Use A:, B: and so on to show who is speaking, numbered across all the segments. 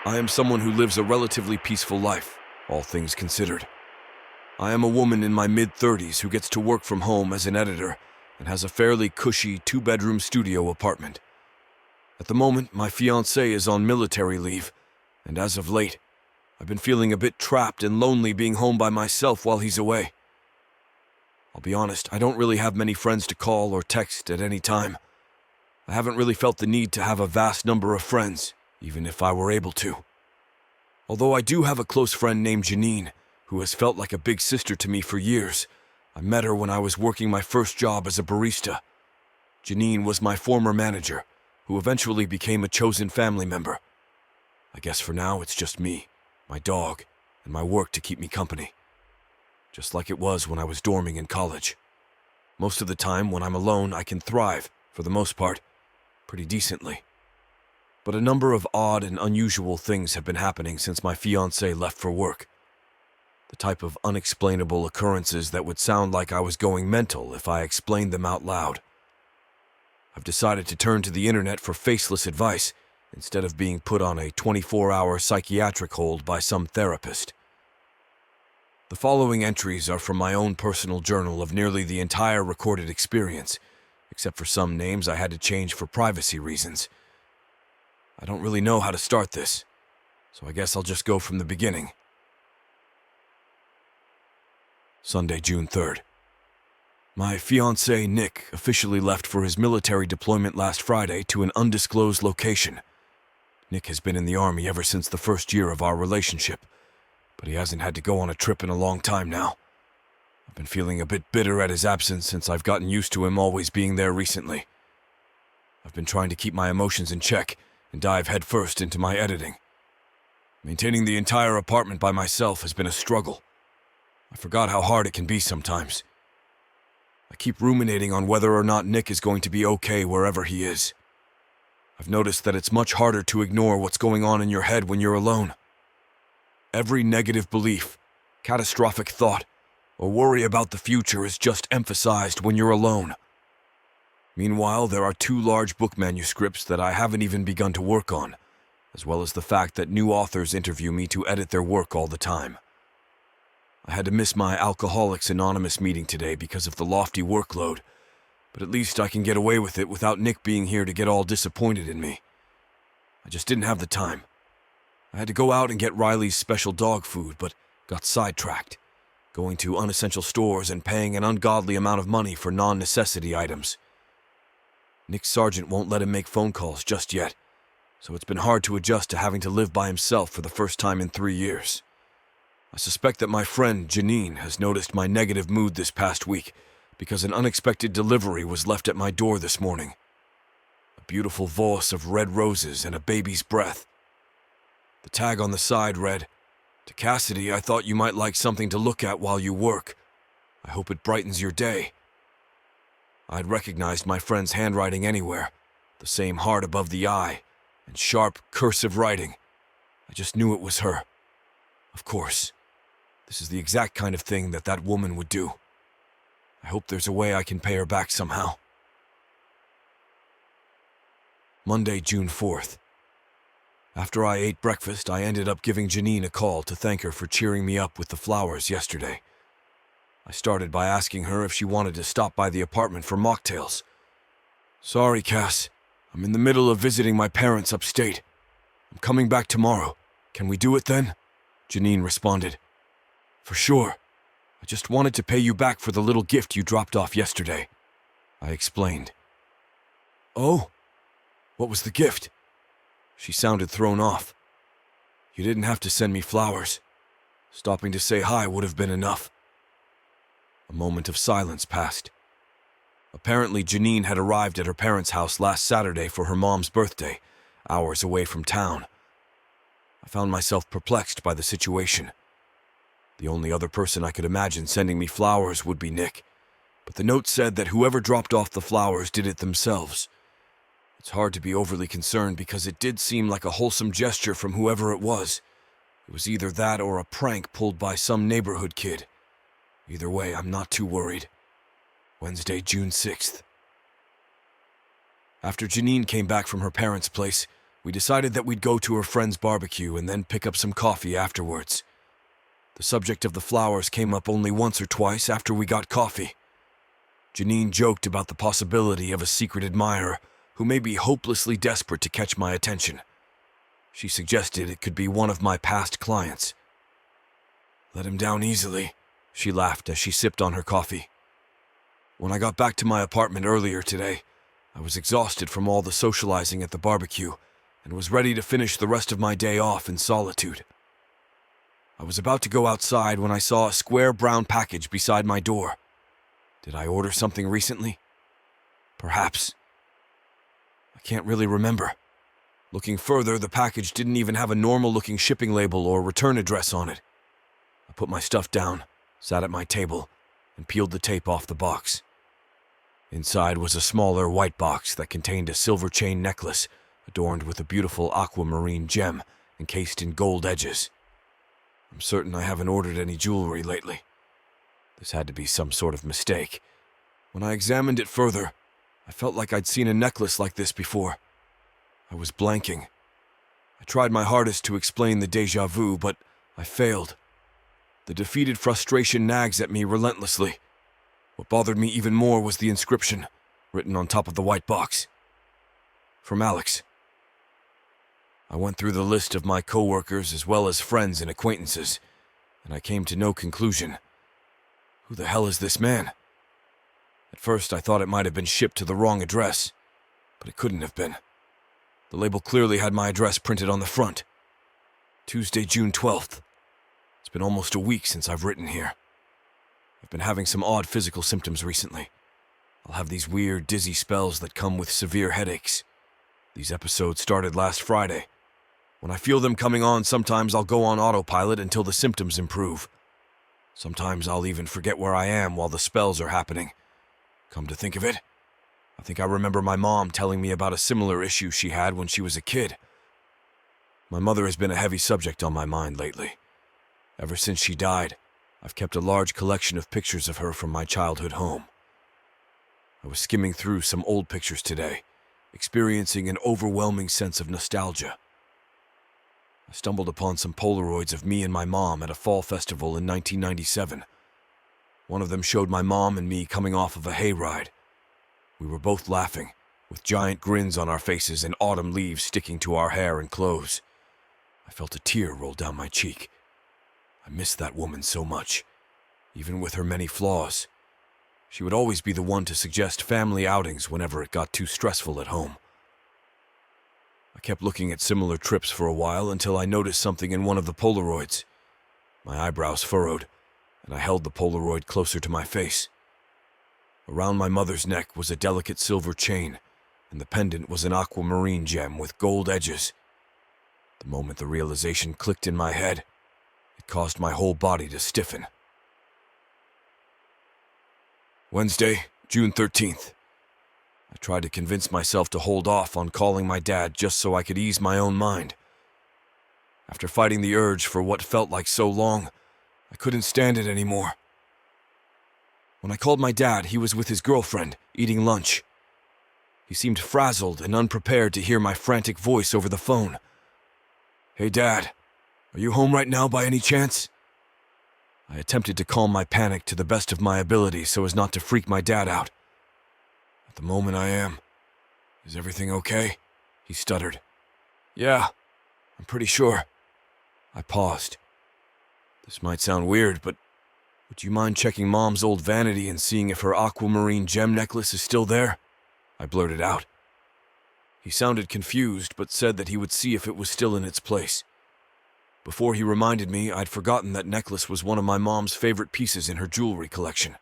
A: I am someone who lives a relatively peaceful life, all things considered. I am a woman in my mid-30s who gets to work from home as an editor and has a fairly cushy 2-bedroom studio apartment. At the moment, my fiancé is on military leave, and as of late, I've been feeling a bit trapped and lonely being home by myself while he's away. I'll be honest, I don't really have many friends to call or text at any time. I haven't really felt the need to have a vast number of friends, even if I were able to. Although I do have a close friend named Janine, who has felt like a big sister to me for years. I met her when I was working my first job as a barista. Janine was my former manager, who eventually became a chosen family member. I guess for now it's just me, my dog, and my work to keep me company. Just like it was when I was dorming in college. Most of the time, when I'm alone, I can thrive, for the most part, pretty decently. But a number of odd and unusual things have been happening since my fiancé left for work. The type of unexplainable occurrences that would sound like I was going mental if I explained them out loud. I've decided to turn to the internet for faceless advice instead of being put on a 24-hour psychiatric hold by some therapist. The following entries are from my own personal journal of nearly the entire recorded experience, except for some names I had to change for privacy reasons. I don't really know how to start this, so I guess I'll just go from the beginning. Sunday, June 3rd. My fiancé, Nick, officially left for his military deployment last Friday to an undisclosed location. Nick has been in the Army ever since the first year of our relationship, but he hasn't had to go on a trip in a long time now. I've been feeling a bit bitter at his absence since I've gotten used to him always being there recently. I've been trying to keep my emotions in check and dive headfirst into my editing. Maintaining the entire apartment by myself has been a struggle. I forgot how hard it can be sometimes. I keep ruminating on whether or not Nick is going to be okay wherever he is. I've noticed that it's much harder to ignore what's going on in your head when you're alone. Every negative belief, catastrophic thought, or worry about the future is just emphasized when you're alone. Meanwhile, there are 2 large book manuscripts that I haven't even begun to work on, as well as the fact that new authors interview me to edit their work all the time. I had to miss my Alcoholics Anonymous meeting today because of the lofty workload, but at least I can get away with it without Nick being here to get all disappointed in me. I just didn't have the time. I had to go out and get Riley's special dog food, but got sidetracked, going to unessential stores and paying an ungodly amount of money for non-necessity items. Nick's sergeant won't let him make phone calls just yet, so it's been hard to adjust to having to live by himself for the first time in 3 years. I suspect that my friend, Janine, has noticed my negative mood this past week because an unexpected delivery was left at my door this morning. A beautiful vase of red roses and a baby's breath. The tag on the side read, "To Cassidy, I thought you might like something to look at while you work. I hope it brightens your day." I'd recognized my friend's handwriting anywhere, the same heart above the I, and sharp, cursive writing. I just knew it was her. Of course. This is the exact kind of thing that woman would do. I hope there's a way I can pay her back somehow. Monday, June 4th. After I ate breakfast, I ended up giving Janine a call to thank her for cheering me up with the flowers yesterday. I started by asking her if she wanted to stop by the apartment for mocktails. "Sorry, Cass. I'm in the middle of visiting my parents upstate. I'm coming back tomorrow. Can we do it then?" Janine responded. "For sure. I just wanted to pay you back for the little gift you dropped off yesterday," I explained. "Oh? What was the gift?" She sounded thrown off. "You didn't have to send me flowers. Stopping to say hi would have been enough." A moment of silence passed. Apparently, Janine had arrived at her parents' house last Saturday for her mom's birthday, hours away from town. I found myself perplexed by the situation. The only other person I could imagine sending me flowers would be Nick, but the note said that whoever dropped off the flowers did it themselves. It's hard to be overly concerned because it did seem like a wholesome gesture from whoever it was. It was either that or a prank pulled by some neighborhood kid. Either way, I'm not too worried. Wednesday, June 6th. After Janine came back from her parents' place, We decided that we'd go to her friend's barbecue and then pick up some coffee afterwards. The subject of the flowers came up only once or twice after we got coffee. Janine joked about the possibility of a secret admirer who may be hopelessly desperate to catch my attention. She suggested it could be one of my past clients. Let him down easily, she laughed as she sipped on her coffee. When I got back to my apartment earlier today, I was exhausted from all the socializing at the barbecue and was ready to finish the rest of my day off in solitude. I was about to go outside when I saw a square brown package beside my door. Did I order something recently? Perhaps. I can't really remember. Looking further, the package didn't even have a normal-looking shipping label or return address on it. I put my stuff down, sat at my table, and peeled the tape off the box. Inside was a smaller white box that contained a silver chain necklace adorned with a beautiful aquamarine gem encased in gold edges. I'm certain I haven't ordered any jewelry lately. This had to be some sort of mistake. When I examined it further, I felt like I'd seen a necklace like this before. I was blanking. I tried my hardest to explain the déjà vu, but I failed. The defeated frustration nags at me relentlessly. What bothered me even more was the inscription, written on top of the white box. From Alex. I went through the list of my coworkers as well as friends and acquaintances, and I came to no conclusion. Who the hell is this man? At first I thought it might have been shipped to the wrong address, but it couldn't have been. The label clearly had my address printed on the front. Tuesday, June 12th. It's been almost a week since I've written here. I've been having some odd physical symptoms recently. I'll have these weird, dizzy spells that come with severe headaches. These episodes started last Friday. When I feel them coming on, sometimes I'll go on autopilot until the symptoms improve. Sometimes I'll even forget where I am while the spells are happening. Come to think of it, I think I remember my mom telling me about a similar issue she had when she was a kid. My mother has been a heavy subject on my mind lately. Ever since she died, I've kept a large collection of pictures of her from my childhood home. I was skimming through some old pictures today, experiencing an overwhelming sense of nostalgia. I stumbled upon some Polaroids of me and my mom at a fall festival in 1997. One of them showed my mom and me coming off of a hayride. We were both laughing, with giant grins on our faces and autumn leaves sticking to our hair and clothes. I felt a tear roll down my cheek. I missed that woman so much, even with her many flaws. She would always be the one to suggest family outings whenever it got too stressful at home. I kept looking at similar trips for a while until I noticed something in one of the Polaroids. My eyebrows furrowed, and I held the Polaroid closer to my face. Around my mother's neck was a delicate silver chain, and the pendant was an aquamarine gem with gold edges. The moment the realization clicked in my head, it caused my whole body to stiffen. Wednesday, June 13th. I tried to convince myself to hold off on calling my dad just so I could ease my own mind. After fighting the urge for what felt like so long, I couldn't stand it anymore. When I called my dad, he was with his girlfriend, eating lunch. He seemed frazzled and unprepared to hear my frantic voice over the phone. "Hey, Dad, are you home right now by any chance?" I attempted to calm my panic to the best of my ability so as not to freak my dad out. "At the moment I am. Is everything okay?" he stuttered. "Yeah, I'm pretty sure." I paused. This might sound weird, but would you mind checking Mom's old vanity and seeing if her aquamarine gem necklace is still there? I blurted out. He sounded confused, but said that he would see if it was still in its place. Before he reminded me, I'd forgotten that necklace was one of my mom's favorite pieces in her jewelry collection.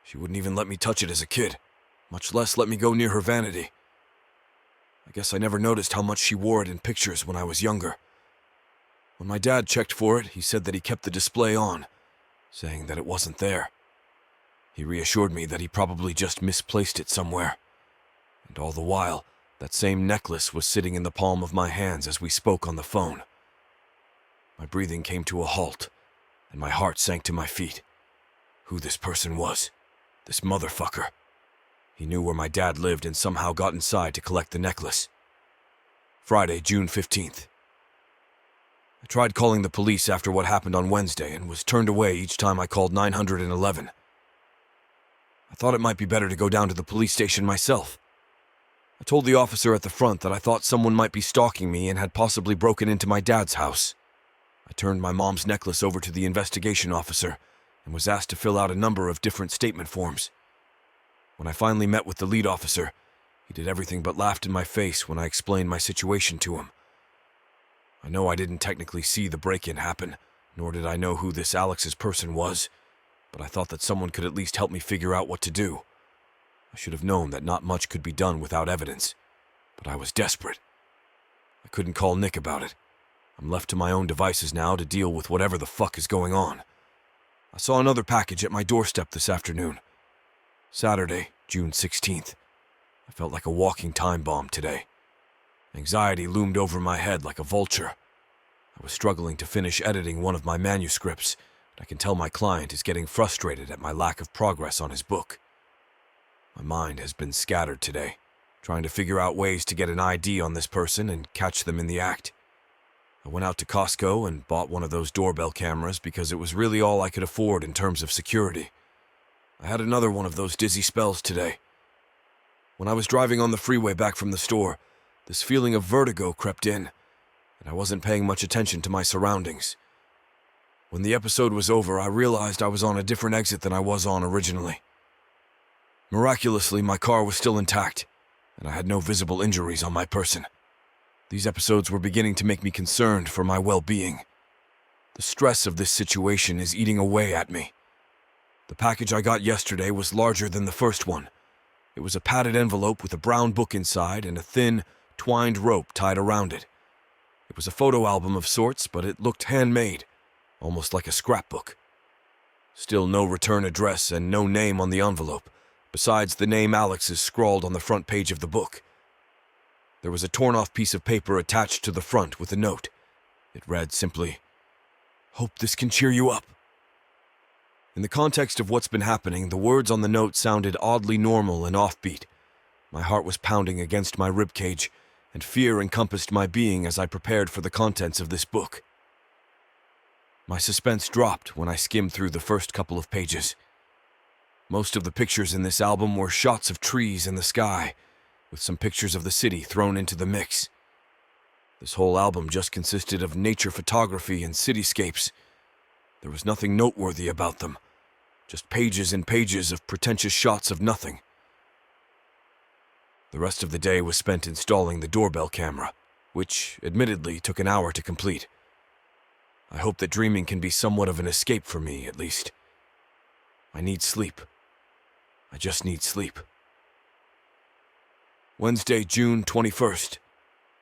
A: She wouldn't even let me touch it as a kid, much less let me go near her vanity. I guess I never noticed how much she wore it in pictures when I was younger. When my dad checked for it, he said that he kept the display on, saying that it wasn't there. He reassured me that he probably just misplaced it somewhere. And all the while, that same necklace was sitting in the palm of my hands as we spoke on the phone. My breathing came to a halt, and my heart sank to my feet. Who this person was, this motherfucker. He knew where my dad lived and somehow got inside to collect the necklace. Friday, June 15th. I tried calling the police after what happened on Wednesday and was turned away each time I called 911. I thought it might be better to go down to the police station myself. I told the officer at the front that I thought someone might be stalking me and had possibly broken into my dad's house. I turned my mom's necklace over to the investigation officer and was asked to fill out a number of different statement forms. When I finally met with the lead officer, he did everything but laughed in my face when I explained my situation to him. I know I didn't technically see the break-in happen, nor did I know who this Alex's person was, but I thought that someone could at least help me figure out what to do. I should have known that not much could be done without evidence, but I was desperate. I couldn't call Nick about it. I'm left to my own devices now to deal with whatever the fuck is going on. I saw another package at my doorstep this afternoon. Saturday, June 16th. I felt like a walking time bomb today. Anxiety loomed over my head like a vulture. I was struggling to finish editing one of my manuscripts, and I can tell my client is getting frustrated at my lack of progress on his book. My mind has been scattered today, trying to figure out ways to get an ID on this person and catch them in the act. I went out to Costco and bought one of those doorbell cameras because it was really all I could afford in terms of security. I had another one of those dizzy spells today. When I was driving on the freeway back from the store, this feeling of vertigo crept in, and I wasn't paying much attention to my surroundings. When the episode was over, I realized I was on a different exit than I was on originally. Miraculously, my car was still intact, and I had no visible injuries on my person. These episodes were beginning to make me concerned for my well-being. The stress of this situation is eating away at me. The package I got yesterday was larger than the first one. It was a padded envelope with a brown book inside and a thin, twined rope tied around it. It was a photo album of sorts, but it looked handmade, almost like a scrapbook. Still no return address and no name on the envelope, besides the name Alex's scrawled on the front page of the book. There was a torn-off piece of paper attached to the front with a note. It read simply, "Hope this can cheer you up." In the context of what's been happening, the words on the note sounded oddly normal and offbeat. My heart was pounding against my ribcage, and fear encompassed my being as I prepared for the contents of this book. My suspense dropped when I skimmed through the first couple of pages. Most of the pictures in this album were shots of trees in the sky, with some pictures of the city thrown into the mix. This whole album just consisted of nature photography and cityscapes. There was nothing noteworthy about them, just pages and pages of pretentious shots of nothing. The rest of the day was spent installing the doorbell camera, which, admittedly, took an hour to complete. I hope that dreaming can be somewhat of an escape for me, at least. I need sleep. I just need sleep. Wednesday, June 21st.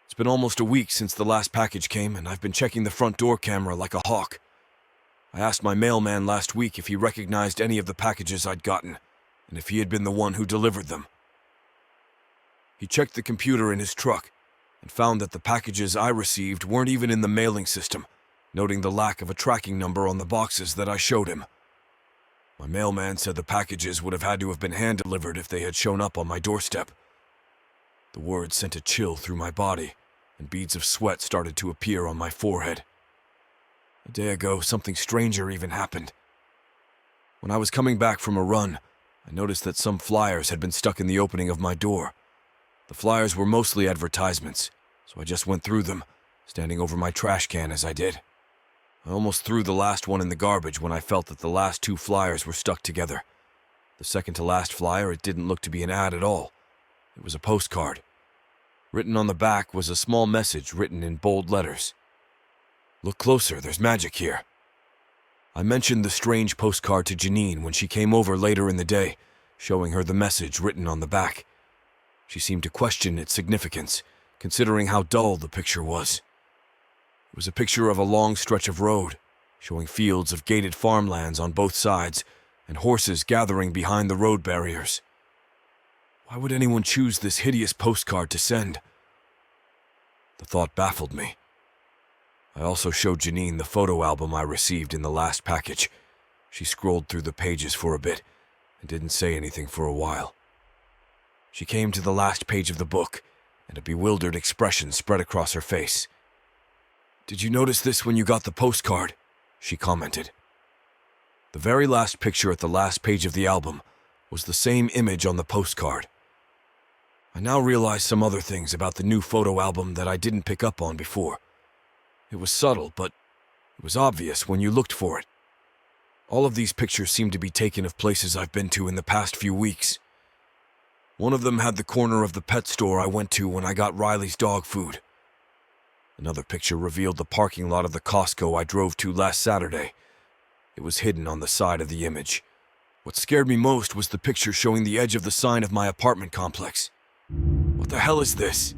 A: It's been almost a week since the last package came, and I've been checking the front door camera like a hawk. I asked my mailman last week if he recognized any of the packages I'd gotten, and if he had been the one who delivered them. He checked the computer in his truck and found that the packages I received weren't even in the mailing system, noting the lack of a tracking number on the boxes that I showed him. My mailman said the packages would have had to have been hand-delivered if they had shown up on my doorstep. The words sent a chill through my body, and beads of sweat started to appear on my forehead. A day ago, something stranger even happened. When I was coming back from a run, I noticed that some flyers had been stuck in the opening of my door. The flyers were mostly advertisements, so I just went through them, standing over my trash can as I did. I almost threw the last one in the garbage when I felt that the last two flyers were stuck together. The second to last flyer, it didn't look to be an ad at all. It was a postcard. Written on the back was a small message written in bold letters. "Look closer, there's magic here." I mentioned the strange postcard to Janine when she came over later in the day, showing her the message written on the back. She seemed to question its significance, considering how dull the picture was. It was a picture of a long stretch of road, showing fields of gated farmlands on both sides, and horses gathering behind the road barriers. Why would anyone choose this hideous postcard to send? The thought baffled me. I also showed Janine the photo album I received in the last package. She scrolled through the pages for a bit and didn't say anything for a while. She came to the last page of the book and a bewildered expression spread across her face. "Did you notice this when you got the postcard?" she commented. The very last picture at the last page of the album was the same image on the postcard. I now realize some other things about the new photo album that I didn't pick up on before. It was subtle, but it was obvious when you looked for it. All of these pictures seemed to be taken of places I've been to in the past few weeks. One of them had the corner of the pet store I went to when I got Riley's dog food. Another picture revealed the parking lot of the Costco I drove to last Saturday. It was hidden on the side of the image. What scared me most was the picture showing the edge of the sign of my apartment complex. What the hell is this?